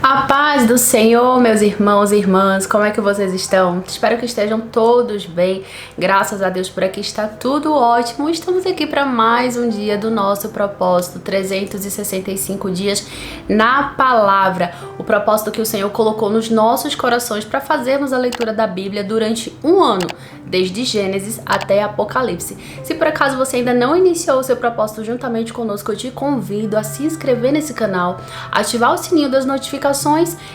A paz do Senhor, meus irmãos e irmãs, como é que vocês estão? Espero que estejam todos bem, graças a Deus por aqui está tudo ótimo. Estamos aqui para mais um dia do nosso propósito, 365 dias na palavra. O propósito que o Senhor colocou nos nossos corações para fazermos a leitura da Bíblia durante um ano, desde Gênesis até Apocalipse. Se por acaso você ainda não iniciou o seu propósito juntamente conosco, eu te convido a se inscrever nesse canal, ativar o sininho das notificações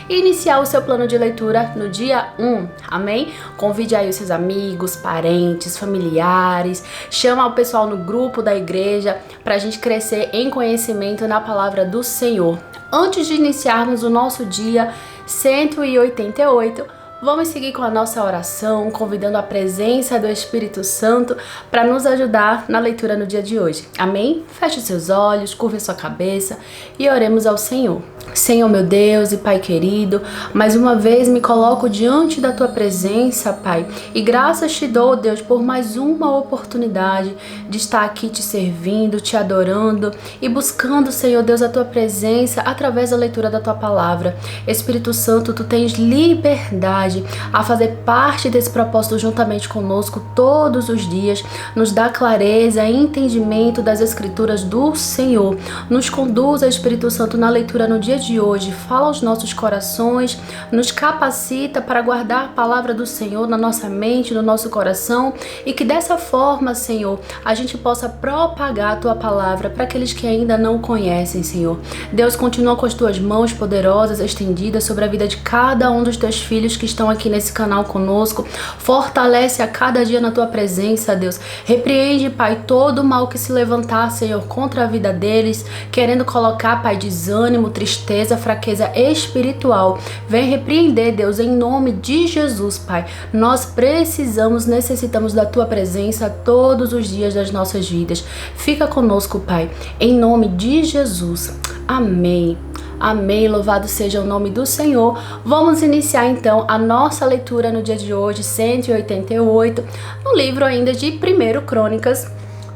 e iniciar o seu plano de leitura no dia 1, amém? Convide aí os seus amigos, parentes, familiares, chama o pessoal no grupo da igreja para a gente crescer em conhecimento na palavra do Senhor. Antes de iniciarmos o nosso dia 188, vamos seguir com a nossa oração, convidando a presença do Espírito Santo para nos ajudar na leitura no dia de hoje. Amém? Feche os seus olhos, curva sua cabeça e oremos ao Senhor. Senhor, meu Deus e Pai querido, mais uma vez me coloco diante da Tua presença, Pai, e graças te dou, Deus, por mais uma oportunidade de estar aqui te servindo, te adorando e buscando, Senhor Deus, a Tua presença através da leitura da Tua palavra. Espírito Santo, Tu tens liberdade a fazer parte desse propósito juntamente conosco todos os dias. Nos dá clareza e entendimento das Escrituras do Senhor. Nos conduza, Espírito Santo, na leitura no dia de hoje. Fala aos nossos corações, nos capacita para guardar a palavra do Senhor na nossa mente, no nosso coração, e que dessa forma, Senhor, a gente possa propagar a Tua palavra para aqueles que ainda não o conhecem, Senhor. Deus, continua com as Tuas mãos poderosas estendidas sobre a vida de cada um dos Teus filhos que estão aqui nesse canal conosco. Fortalece a cada dia na Tua presença, Deus. Repreende, Pai, todo o mal que se levantar, Senhor, contra a vida deles, querendo colocar, Pai, desânimo, tristeza, fraqueza espiritual. Vem repreender, Deus, em nome de Jesus, Pai. Nós precisamos, necessitamos da Tua presença todos os dias das nossas vidas. Fica conosco, Pai, em nome de Jesus. Amém. Amém, louvado seja o nome do Senhor. Vamos iniciar então a nossa leitura no dia de hoje, 188, no livro ainda de 1 Crônicas,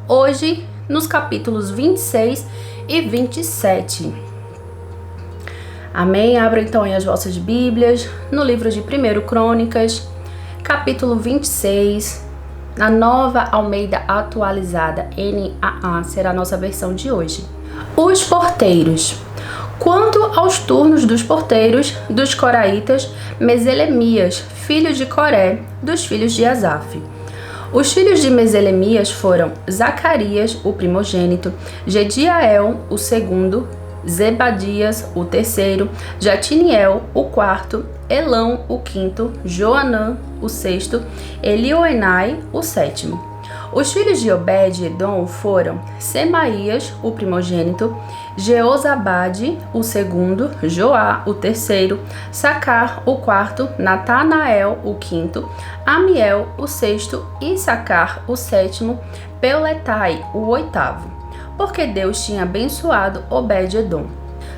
hoje nos capítulos 26 e 27. Amém? Abram então aí as vossas Bíblias no livro de 1 Crônicas, capítulo 26, na Nova Almeida Atualizada, NAA, será a nossa versão de hoje. Os porteiros. Quanto aos turnos dos porteiros, dos coraitas, Meselemias, filho de Coré, dos filhos de Asaf. Os filhos de Meselemias foram Zacarias, o primogênito, Jediael, o segundo, Zebadias, o terceiro, Jatiniel, o quarto, Elão, o quinto, Joanã, o sexto, Elioenai, o sétimo. Os filhos de Obed-Edom foram Semaías, o primogênito, Jeozabade, o segundo, Joá, o terceiro, Sacar, o quarto, Natanael, o quinto, Amiel, o sexto, e Sacar, o sétimo, Peuletai, o oitavo. Porque Deus tinha abençoado Obed-Edom.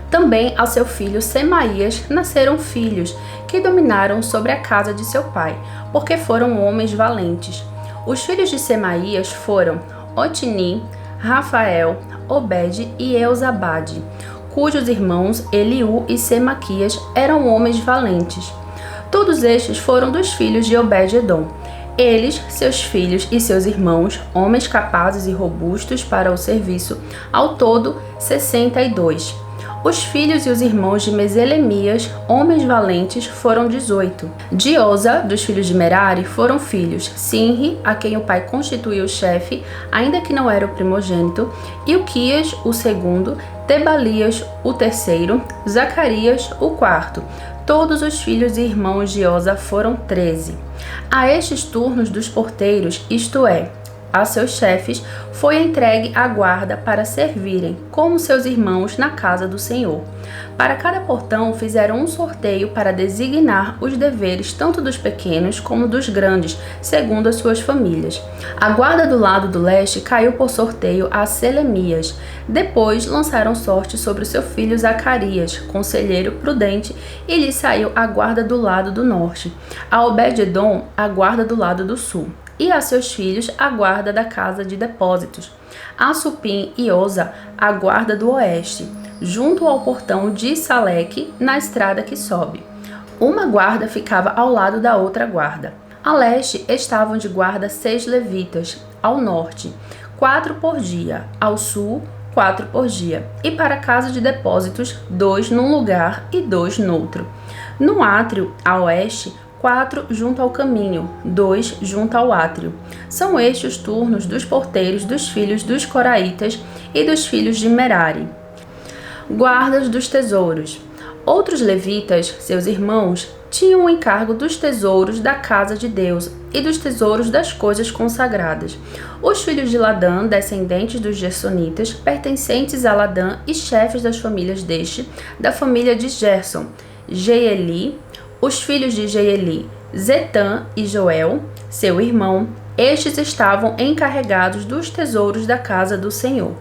Também a seu filho Semaías nasceram filhos, que dominaram sobre a casa de seu pai, porque foram homens valentes. Os filhos de Semaías foram Otni, Rafael, Obed e Euzabade, cujos irmãos Eliú e Semaquias eram homens valentes. Todos estes foram dos filhos de Obed-Edom. Eles, seus filhos e seus irmãos, homens capazes e robustos para o serviço, ao todo 62. Os filhos e os irmãos de Meselemias, homens valentes, foram 18. De Oza, dos filhos de Merari, foram filhos Sinri, a quem o pai constituiu chefe, ainda que não era o primogênito, Ilquias, o segundo, Tebalias, o terceiro, Zacarias, o quarto. Todos os filhos e irmãos de Oza foram 13. A estes turnos dos porteiros, isto é, a seus chefes, foi entregue a guarda para servirem, como seus irmãos, na casa do Senhor. Para cada portão fizeram um sorteio para designar os deveres tanto dos pequenos como dos grandes, segundo as suas famílias. A guarda do lado do leste caiu por sorteio a Selemias. Depois lançaram sorte sobre o seu filho Zacarias, conselheiro prudente, e lhe saiu a guarda do lado do norte. A Obed-Edom, a guarda do lado do sul. E a seus filhos a guarda da casa de depósitos. A Supim e Oza, a guarda do oeste. junto ao portão de Saleque, na estrada que sobe. Uma guarda ficava ao lado da outra guarda. A leste estavam de guarda 6 levitas, ao norte, 4 por dia, ao sul, 4 por dia, e para a casa de depósitos, 2 num lugar e 2 noutro. No átrio, a oeste, 4 junto ao caminho, 2 junto ao átrio. São estes os turnos dos porteiros dos filhos dos coraitas e dos filhos de Merari. Guardas dos tesouros. Outros levitas, seus irmãos, tinham o encargo dos tesouros da casa de Deus e dos tesouros das coisas consagradas. Os filhos de Ladã, descendentes dos Gersonitas, pertencentes a Ladã e chefes das famílias deste, da família de Gerson, Jeeli, os filhos de Jeeli, Zetã e Joel, seu irmão, estes estavam encarregados dos tesouros da casa do Senhor.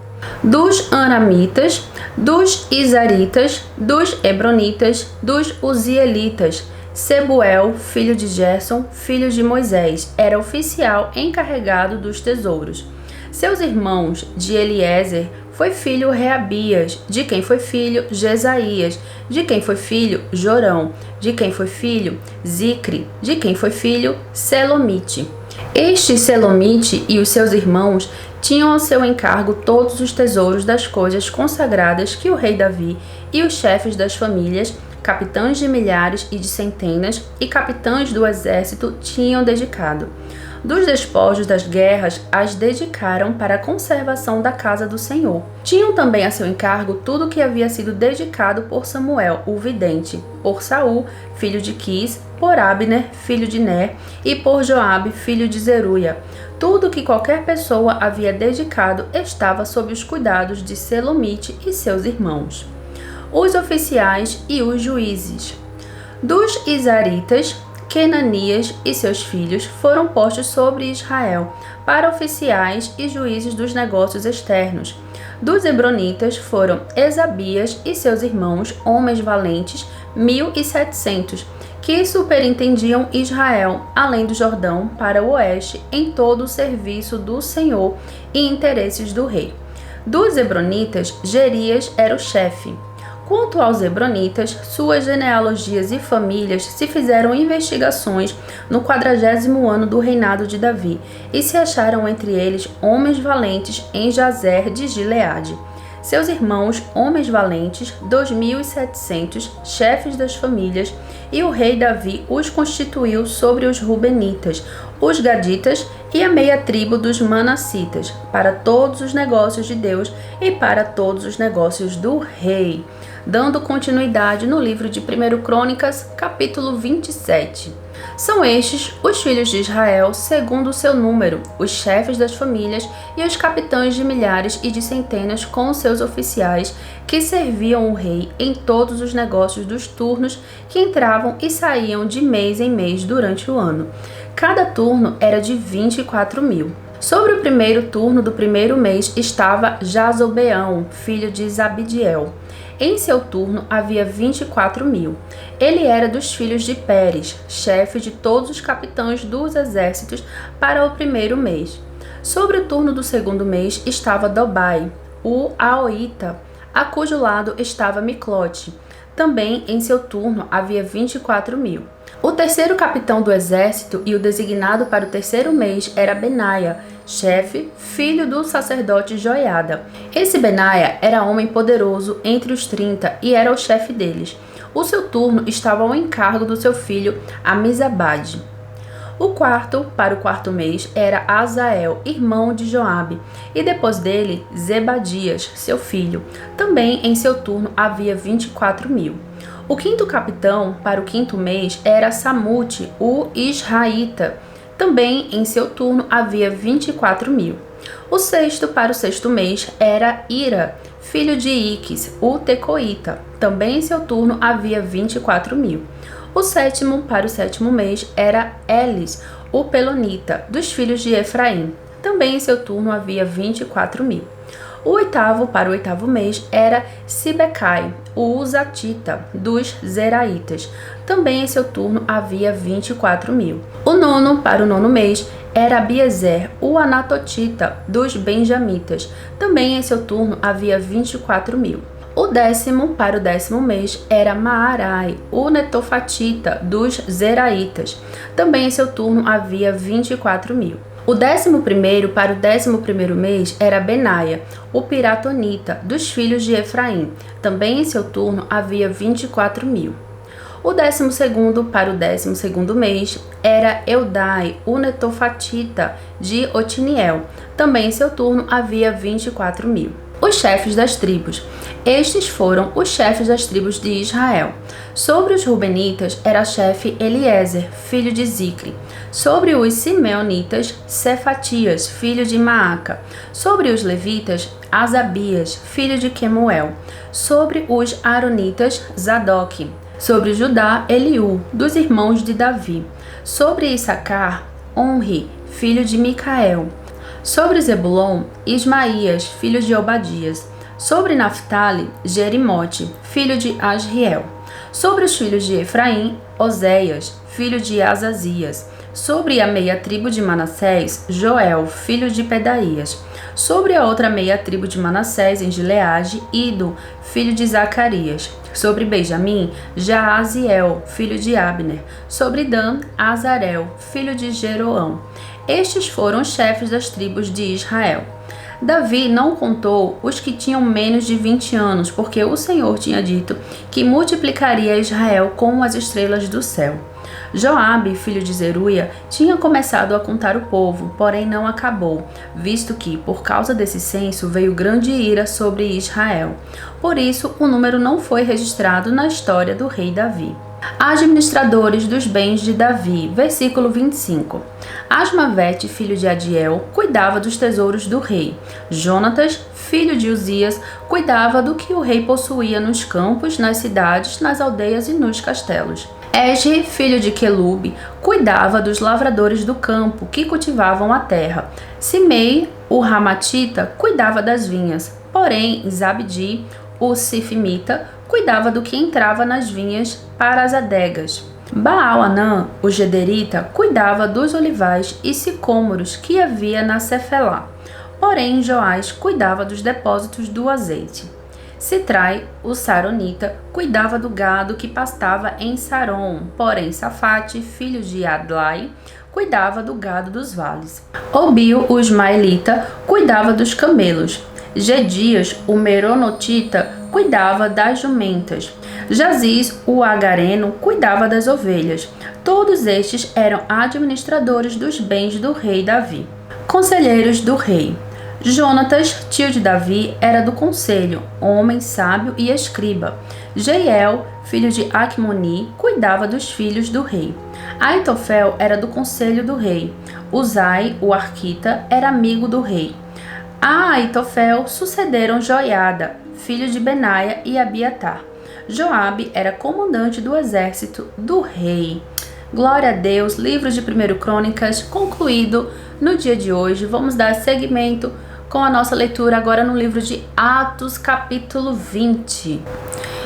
Dos Aramitas, dos Izaritas, dos Hebronitas, dos Uzielitas, Sebuel, filho de Gerson, filho de Moisés, era oficial encarregado dos tesouros. Seus irmãos, de Eliezer, foi filho Reabias, de quem foi filho Jesaías, de quem foi filho Jorão, de quem foi filho Zicre, de quem foi filho Selomite. Este Selomite e os seus irmãos tinham ao seu encargo todos os tesouros das coisas consagradas que o rei Davi e os chefes das famílias, capitães de milhares e de centenas e capitães do exército tinham dedicado. Dos despojos das guerras, as dedicaram para a conservação da casa do Senhor. Tinham também a seu encargo tudo o que havia sido dedicado por Samuel, o vidente, por Saul, filho de Quis, por Abner, filho de Ner, e por Joabe, filho de Zeruia. Tudo que qualquer pessoa havia dedicado estava sob os cuidados de Selomite e seus irmãos. Os oficiais e os juízes. Dos Izaritas, Kenanias e seus filhos foram postos sobre Israel, para oficiais e juízes dos negócios externos. Dos Hebronitas foram Esabias e seus irmãos, homens valentes, 1.700, que superintendiam Israel, além do Jordão, para o oeste, em todo o serviço do Senhor e interesses do rei. Dos Hebronitas, Jerias era o chefe. Quanto aos Hebronitas, suas genealogias e famílias se fizeram investigações no 40º ano do reinado de Davi, e se acharam entre eles homens valentes em Jazer de Gileade. Seus irmãos, homens valentes, 2.700, chefes das famílias, e o rei Davi os constituiu sobre os Rubenitas, os Gaditas e a meia tribo dos Manassitas, para todos os negócios de Deus e para todos os negócios do rei. Dando continuidade no livro de 1 Crônicas, capítulo 27. São estes os filhos de Israel, segundo o seu número, os chefes das famílias e os capitães de milhares e de centenas com seus oficiais, que serviam o rei em todos os negócios dos turnos que entravam e saíam de mês em mês durante o ano. Cada turno era de 24.000. Sobre o primeiro turno do primeiro mês estava Jazobeão, filho de Zabidiel. Em seu turno havia 24.000. Ele era dos filhos de Pérez, chefe de todos os capitães dos exércitos para o primeiro mês. Sobre o turno do segundo mês estava Dobai, o Aoita, a cujo lado estava Miclote. Também em seu turno havia 24.000. O terceiro capitão do exército e o designado para o terceiro mês era Benaia, chefe, filho do sacerdote Joiada. Esse Benaia era homem poderoso entre os 30 e era o chefe deles. O seu turno estava ao encargo do seu filho Amizabade. O quarto, para o quarto mês, era Azael, irmão de Joabe, e depois dele, Zebadias, seu filho. Também em seu turno havia 24.000. O quinto capitão, para o quinto mês, era Samute, o Israelita. Também em seu turno havia 24.000. O sexto, para o sexto mês, era Ira, filho de Iques, o Tecoíta. Também em seu turno havia 24.000. O sétimo, para o sétimo mês, era Elis, o Pelonita, dos filhos de Efraim. Também em seu turno havia 24.000. O oitavo, para o oitavo mês, era Sibecai, o Uzatita, dos Zeraitas. Também em seu turno havia 24.000. O nono, para o nono mês, era Abiezer, o Anatotita, dos Benjamitas. Também em seu turno havia 24.000. O 10º para o 10º mês era Maarai, o netofatita dos Zeraitas. Também em seu turno havia 24.000. O 11º para o 11º mês era Benaia, o piratonita dos filhos de Efraim. Também em seu turno havia 24.000. O 12º para o 12º mês era Eudai, o netofatita de Otiniel. Também em seu turno havia 24.000. Os chefes das tribos. Estes foram os chefes das tribos de Israel. Sobre os Rubenitas era chefe Eliezer, filho de Zicre. Sobre os Simeonitas, Cefatias, filho de Maaca. Sobre os Levitas, Asabias, filho de Quemuel. Sobre os Aronitas, Zadok. Sobre Judá, Eliú, dos irmãos de Davi. Sobre Issacar, Onri, filho de Micael. Sobre Zebulon, Ismaías, filho de Obadias. Sobre Naftali, Jerimote, filho de Asriel. Sobre os filhos de Efraim, Oséias, filho de Azazias. Sobre a meia tribo de Manassés, Joel, filho de Pedaías. Sobre a outra meia tribo de Manassés, em Gileade, Ido, filho de Zacarias. Sobre Benjamim, Jaaziel, filho de Abner. Sobre Dan, Azarel, filho de Jeroão. Estes foram os chefes das tribos de Israel. Davi não contou os que tinham menos de 20 anos, porque o Senhor tinha dito que multiplicaria Israel como as estrelas do céu. Joabe, filho de Zeruia, tinha começado a contar o povo, porém não acabou, visto que, por causa desse censo, veio grande ira sobre Israel. Por isso, o número não foi registrado na história do rei Davi. Administradores dos bens de Davi, versículo 25. Asmavete, filho de Adiel, cuidava dos tesouros do rei. Jonatas, filho de Uzias, cuidava do que o rei possuía nos campos, nas cidades, nas aldeias e nos castelos. Esri, filho de Quelube, cuidava dos lavradores do campo, que cultivavam a terra. Simei, o Ramatita, cuidava das vinhas. Porém, Zabdi, o Sifimita, cuidava do que entrava nas vinhas para as adegas. Baal-Anã, o Gederita, cuidava dos olivais e sicômoros que havia na Cefelá. Porém, Joás cuidava dos depósitos do azeite. Sitrai, o Saronita, cuidava do gado que pastava em Saron. Porém, Safate, filho de Adlai, cuidava do gado dos vales. Obil, o Ismaelita, cuidava dos camelos. Gedias, o Meronotita, cuidava das jumentas. Jaziz, o Agareno, cuidava das ovelhas. Todos estes eram administradores dos bens do rei Davi. Conselheiros do rei. Jonatas, tio de Davi, era do conselho, homem sábio e escriba. Jeiel, filho de Acmoni, cuidava dos filhos do rei. Aitofel era do conselho do rei. Uzai, o arquita, era amigo do rei. A Aitofel sucederam Joiada, filho de Benaia e Abiatar. Joabe era comandante do exército do rei. Glória a Deus, livro de 1 Crônicas concluído no dia de hoje. Vamos dar seguimento com a nossa leitura agora no livro de Atos, capítulo 20.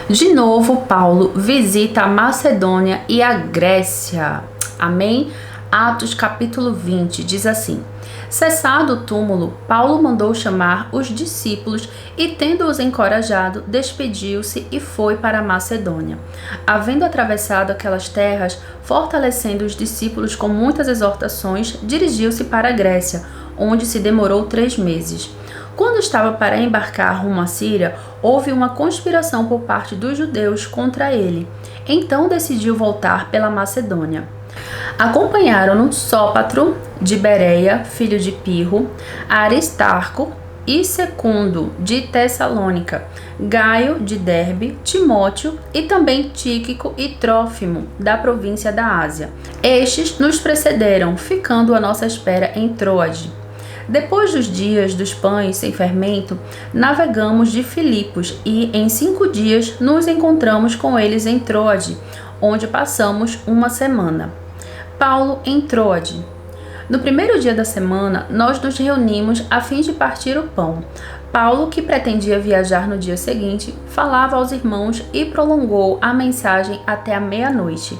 De novo, Paulo visita a Macedônia e a Grécia. Amém? Atos, capítulo 20, diz assim: Cessado o túmulo, Paulo mandou chamar os discípulos e, tendo-os encorajado, despediu-se e foi para a Macedônia. Havendo atravessado aquelas terras, fortalecendo os discípulos com muitas exortações, dirigiu-se para a Grécia, onde se demorou 3 meses. Quando estava para embarcar rumo à Síria, houve uma conspiração por parte dos judeus contra ele. Então decidiu voltar pela Macedônia. Acompanharam-no Sópatro de Bereia, filho de Pirro, Aristarco e Secundo de Tessalônica, Gaio de Derbe, Timóteo e também Tíquico e Trófimo da província da Ásia. Estes nos precederam, ficando à nossa espera em Troade. Depois dos dias dos pães sem fermento, navegamos de Filipos e em 5 dias nos encontramos com eles em Troade, onde passamos uma semana. Paulo em Troade. No primeiro dia da semana, nós nos reunimos a fim de partir o pão. Paulo, que pretendia viajar no dia seguinte, falava aos irmãos e prolongou a mensagem até a meia-noite.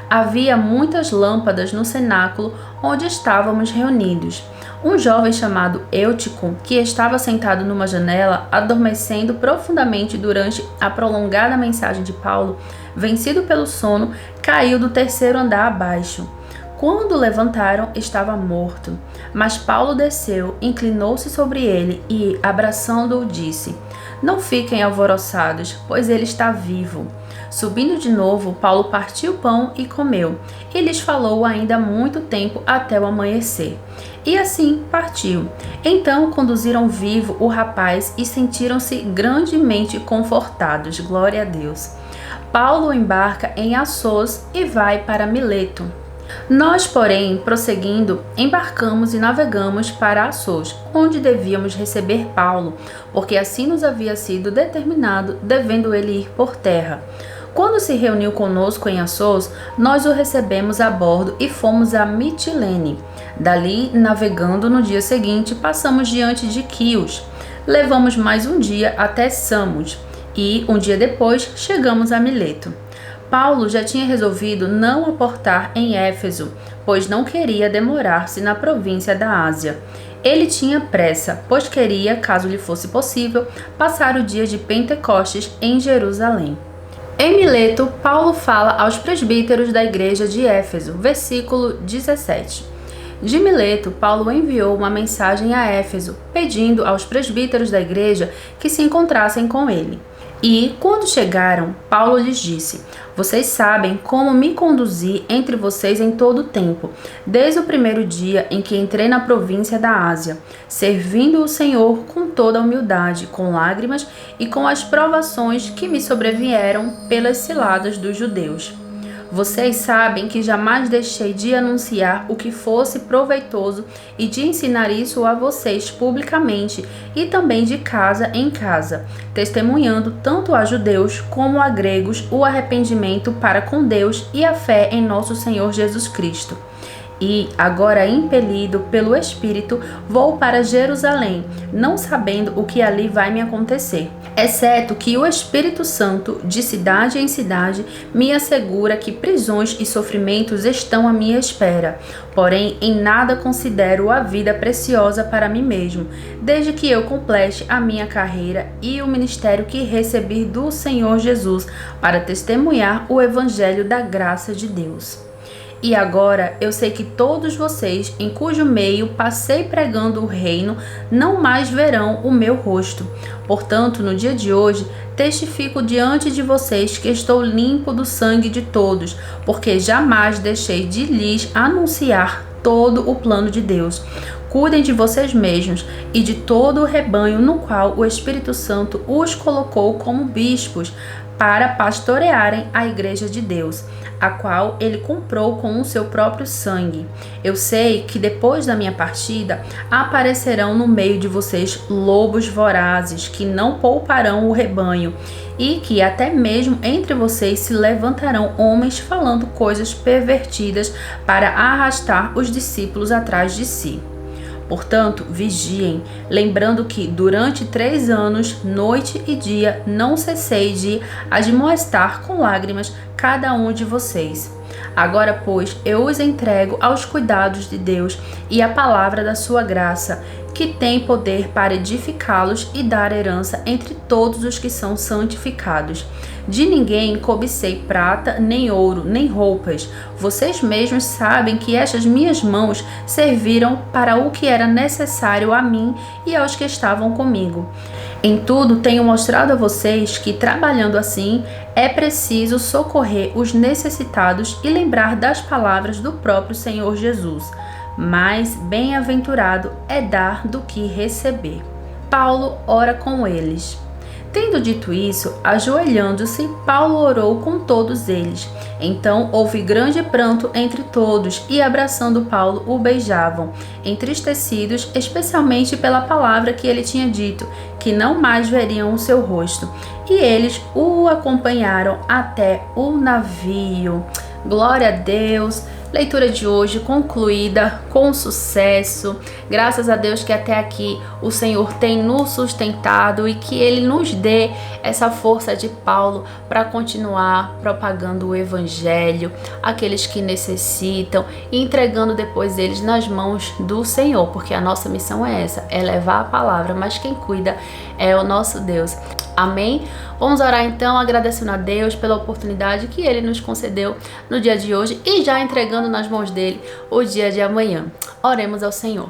Havia muitas lâmpadas no cenáculo onde estávamos reunidos. Um jovem chamado Eutico, que estava sentado numa janela, adormecendo profundamente durante a prolongada mensagem de Paulo, vencido pelo sono, caiu do terceiro andar abaixo. Quando o levantaram, estava morto. Mas Paulo desceu, inclinou-se sobre ele e, abraçando-o, disse: Não fiquem alvoroçados, pois ele está vivo. Subindo de novo, Paulo partiu o pão e comeu, e lhes falou ainda muito tempo até o amanhecer. E assim partiu. Então conduziram vivo o rapaz e sentiram-se grandemente confortados. Glória a Deus. Paulo embarca em Assos e vai para Mileto. Nós, porém, prosseguindo, embarcamos e navegamos para Assos, onde devíamos receber Paulo, porque assim nos havia sido determinado, devendo ele ir por terra. Quando se reuniu conosco em Assos, nós o recebemos a bordo e fomos a Mitilene. Dali, navegando no dia seguinte, passamos diante de Quios. Levamos mais um dia até Samos e, um dia depois, chegamos a Mileto. Paulo já tinha resolvido não aportar em Éfeso, pois não queria demorar-se na província da Ásia. Ele tinha pressa, pois queria, caso lhe fosse possível, passar o dia de Pentecostes em Jerusalém. Em Mileto, Paulo fala aos presbíteros da igreja de Éfeso, versículo 17. De Mileto, Paulo enviou uma mensagem a Éfeso, pedindo aos presbíteros da igreja que se encontrassem com ele. E, quando chegaram, Paulo lhes disse: Vocês sabem como me conduzi entre vocês em todo o tempo, desde o primeiro dia em que entrei na província da Ásia, servindo o Senhor com toda a humildade, com lágrimas e com as provações que me sobrevieram pelas ciladas dos judeus. Vocês sabem que jamais deixei de anunciar o que fosse proveitoso e de ensinar isso a vocês publicamente e também de casa em casa, testemunhando tanto a judeus como a gregos o arrependimento para com Deus e a fé em nosso Senhor Jesus Cristo. E, agora impelido pelo Espírito, vou para Jerusalém, não sabendo o que ali vai me acontecer, exceto que o Espírito Santo, de cidade em cidade, me assegura que prisões e sofrimentos estão à minha espera. Porém, em nada considero a vida preciosa para mim mesmo, desde que eu complete a minha carreira e o ministério que recebi do Senhor Jesus, para testemunhar o Evangelho da graça de Deus. E agora eu sei que todos vocês, em cujo meio passei pregando o reino, não mais verão o meu rosto. Portanto, no dia de hoje, testifico diante de vocês que estou limpo do sangue de todos, porque jamais deixei de lhes anunciar todo o plano de Deus. Cuidem de vocês mesmos e de todo o rebanho no qual o Espírito Santo os colocou como bispos, para pastorearem a igreja de Deus, a qual ele comprou com o seu próprio sangue. Eu sei que depois da minha partida aparecerão no meio de vocês lobos vorazes que não pouparão o rebanho, e que até mesmo entre vocês se levantarão homens falando coisas pervertidas para arrastar os discípulos atrás de si. Portanto, vigiem, lembrando que durante 3 anos, noite e dia, não cessei de admoestar com lágrimas cada um de vocês. Agora, pois, eu os entrego aos cuidados de Deus e à palavra da sua graça, que tem poder para edificá-los e dar herança entre todos os que são santificados. De ninguém cobicei prata, nem ouro, nem roupas. Vocês mesmos sabem que estas minhas mãos serviram para o que era necessário a mim e aos que estavam comigo. Em tudo tenho mostrado a vocês que, trabalhando assim, é preciso socorrer os necessitados e lembrar das palavras do próprio Senhor Jesus. Mas bem-aventurado é dar do que receber. Paulo ora com eles. Tendo dito isso, ajoelhando-se, Paulo orou com todos eles. Então houve grande pranto entre todos, e abraçando Paulo o beijavam, entristecidos especialmente pela palavra que ele tinha dito, que não mais veriam o seu rosto. E eles o acompanharam até o navio. Glória a Deus! Leitura de hoje concluída com sucesso. Graças a Deus que até aqui o Senhor tem nos sustentado e que Ele nos dê essa força de Paulo para continuar propagando o Evangelho, aqueles que necessitam, e entregando depois eles nas mãos do Senhor, porque a nossa missão é essa, é levar a palavra, mas quem cuida é o nosso Deus. Amém? Vamos orar então, agradecendo a Deus pela oportunidade que Ele nos concedeu no dia de hoje e já entregando nas mãos dele o dia de amanhã. Oremos ao Senhor.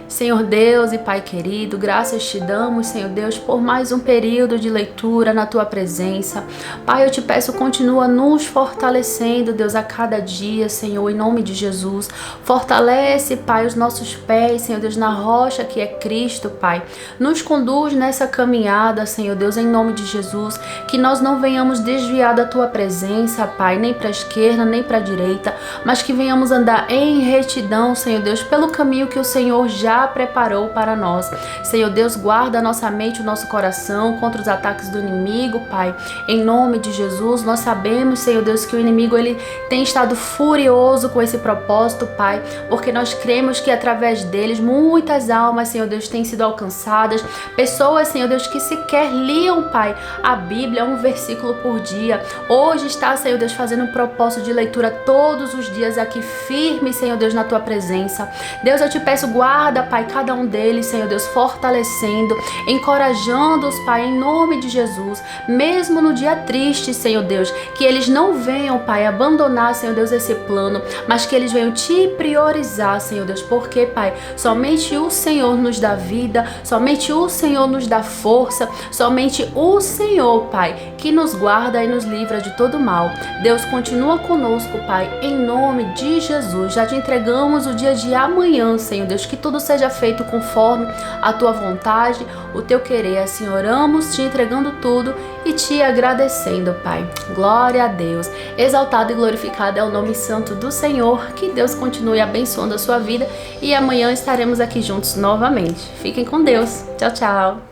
Senhor Deus e Pai querido, graças te damos, Senhor Deus, por mais um período de leitura na Tua presença. Pai, eu te peço, continua nos fortalecendo, Deus, a cada dia, Senhor, em nome de Jesus. Fortalece, Pai, os nossos pés, Senhor Deus, na rocha que é Cristo, Pai. Nos conduz nessa caminhada, Senhor Deus, em nome de Jesus, que nós não venhamos desviar da Tua presença, Pai, nem para a esquerda, nem para a direita, mas que venhamos andar em retidão, Senhor Deus, pelo caminho que o Senhor já preparou para nós. Senhor Deus, guarda a nossa mente, o nosso coração contra os ataques do inimigo, Pai. Em nome de Jesus, nós sabemos, Senhor Deus, que o inimigo ele tem estado furioso com esse propósito, Pai, porque nós cremos que através deles muitas almas, Senhor Deus, têm sido alcançadas. Pessoas, Senhor Deus, que sequer liam, Pai, a Bíblia, um versículo por dia. Hoje está, Senhor Deus, fazendo um propósito de leitura todos os dias aqui firme, Senhor Deus, na Tua presença. Deus, eu te peço, guarda, Pai, cada um deles, Senhor Deus, fortalecendo, encorajando-os, Pai, em nome de Jesus, mesmo no dia triste, Senhor Deus, que eles não venham, Pai, abandonar, Senhor Deus, esse plano, mas que eles venham te priorizar, Senhor Deus, porque, Pai, somente o Senhor nos dá vida, somente o Senhor nos dá força, somente o Senhor, Pai, que nos guarda e nos livra de todo mal. Deus, continua conosco, Pai, em nome de Jesus. Já te entregamos o dia de amanhã, Senhor Deus, que tudo seja feito conforme a Tua vontade, o Teu querer. Assim oramos, te entregando tudo e te agradecendo, Pai. Glória a Deus. Exaltado e glorificado é o nome santo do Senhor. Que Deus continue abençoando a sua vida e amanhã estaremos aqui juntos novamente. Fiquem com Deus. Tchau, tchau.